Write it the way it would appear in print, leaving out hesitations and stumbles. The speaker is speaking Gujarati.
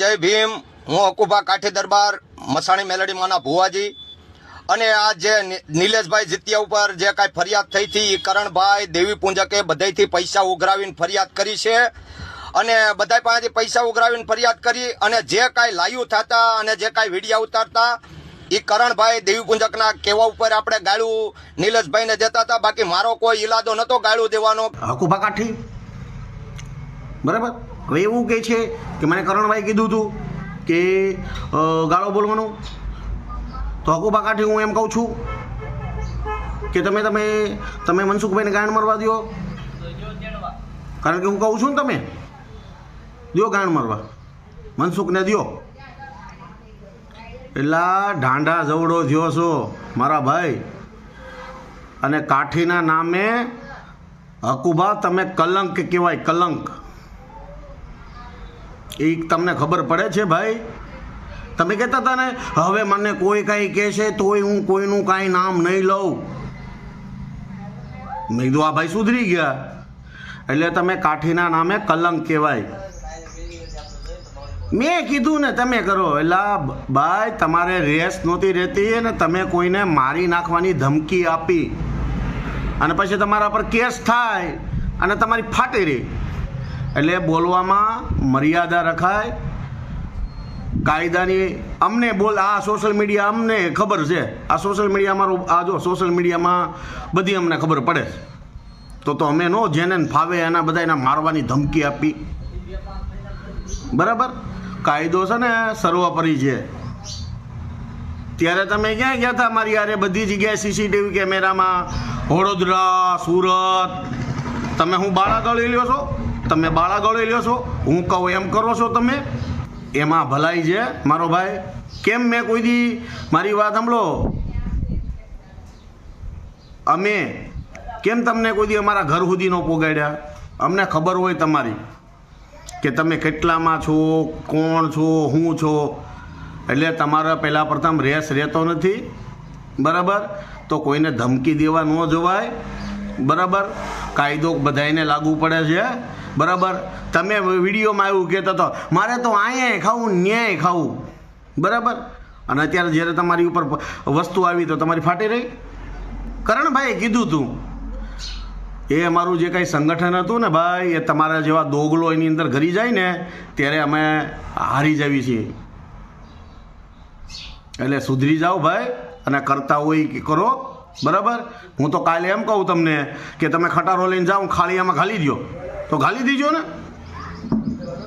જય ભીમ। હું અકુભા કાઠી દરબાર મસાણી મેલડી માના ભુવાજી અને આ જે નિલેશભાઈ જીતિયા ઉપર જે કાંઈ ફરિયાદ થઈ હતી કરણભાઈ દેવી પૂંજકે બધાયથી પૈસા ઉઘરાવીને ફરિયાદ કરી છે અને બધા પાસેથી પૈસા ઉઘરાવીને ફરિયાદ કરી અને જે કાંઈ લાઈવ થતા અને જે કાંઈ વિડીયો ઉતારતા એ કરણભાઈ દેવી પૂંજકના કહેવા ઉપર આપણે ગાળું નિલેશભાઈને દેતા હતા। બાકી મારો કોઈ ઈલાદો નહોતો ગાળું દેવાનો। અકુભા કાઠી બરાબર। હવે એવું કહે છે કે મને કરણભાઈ કીધું હતું કે ગાળો બોલવાનું, તો અકુભા કાઠી હું એમ કહું છું કે તમે મનસુખભાઈને ગાંડ મારવા દો, કારણ કે હું કહું છું ને તમે દો ગાંડ મારવા, મનસુખને દો। એટલા ઢાંઢા જવડો થયો છો મારા ભાઈ, અને કાઠીના નામે અકુભા તમે કલંક કહેવાય, કલંક। એ તમને ખબર પડે છે ભાઈ? તમે કહેતા હતા ને હવે મને કોઈ કાંઈ કહેશે તોય હું કોઈનું કાંઈ નામ નહીં લઉં। મેં કીધું આ ભાઈ સુધરી ગયા, એટલે તમે કાઠીના નામે કલંક કહેવાય। મેં કીધું ને તમે કરો, એટલે ભાઈ તમારે રેસ નહોતી રહેતી અને તમે કોઈને મારી નાખવાની ધમકી આપી અને પછી તમારા પર કેસ થાય અને તમારી ફાટી રહી। એટલે બોલવામાં મર્યાદા રખાય, કાયદાની અમને બોલ। આ સોશિયલ મીડિયા અમને ખબર છે, આ સોશિયલ મીડિયા અમારું આ જો સોશિયલ મીડિયામાં બધી અમને ખબર પડે છે, તો અમે નો જેને ફાવે એના બધા એના મારવાની ધમકી આપી, બરાબર? કાયદો છે ને સર્વોપરી છે। ત્યારે તમે ક્યાં ગયા હતા મારી યારે? બધી જગ્યાએ સીસીટીવી કેમેરામાં, વડોદરા, સુરત। તમે હું બાળા ગળી લ્યો છો? તમે બાળા ગળી લ્યો છો? હું કહું એમ કરો છો તમે? એમાં ભલાઈ છે મારો ભાઈ। કેમ મેં કોઈ દી મારી વાત સાંભળો, અમે કેમ તમને કોઈ દી અમારા ઘર સુધી ન પોગાડ્યા? અમને ખબર હોય તમારી કે તમે કેટલામાં છો, કોણ છો, હું છો, એટલે તમારા પહેલાં પ્રથમ રેસ રહેતો નથી, બરાબર? તો કોઈને ધમકી દેવા ન જવાય, બરાબર? કાયદો બધાને લાગુ પડે છે, બરાબર? તમે વિડીયોમાં એવું કહેતા હતો મારે તો અહીંયા ખાવું ન્યાય ખાવું, બરાબર? અને અત્યારે જ્યારે તમારી ઉપર વસ્તુ આવી તો તમારી ફાટી રહી। કરણભાઈએ કીધું હતું એ અમારું જે કાંઈ સંગઠન હતું ને ભાઈ, એ તમારા જેવા દોગલો એની અંદર ઘરી જાય ને ત્યારે અમે હારી જઈએ છીએ। એટલે સુધરી જાઓ ભાઈ, અને કરતા હોય કરો, બરાબર? હું તો કાલે એમ કહું તમને કે તમે ખટારો લઈને જાઓ, ખાળીયામાં ઘાલી દો તો ઘાલી દીજો ને।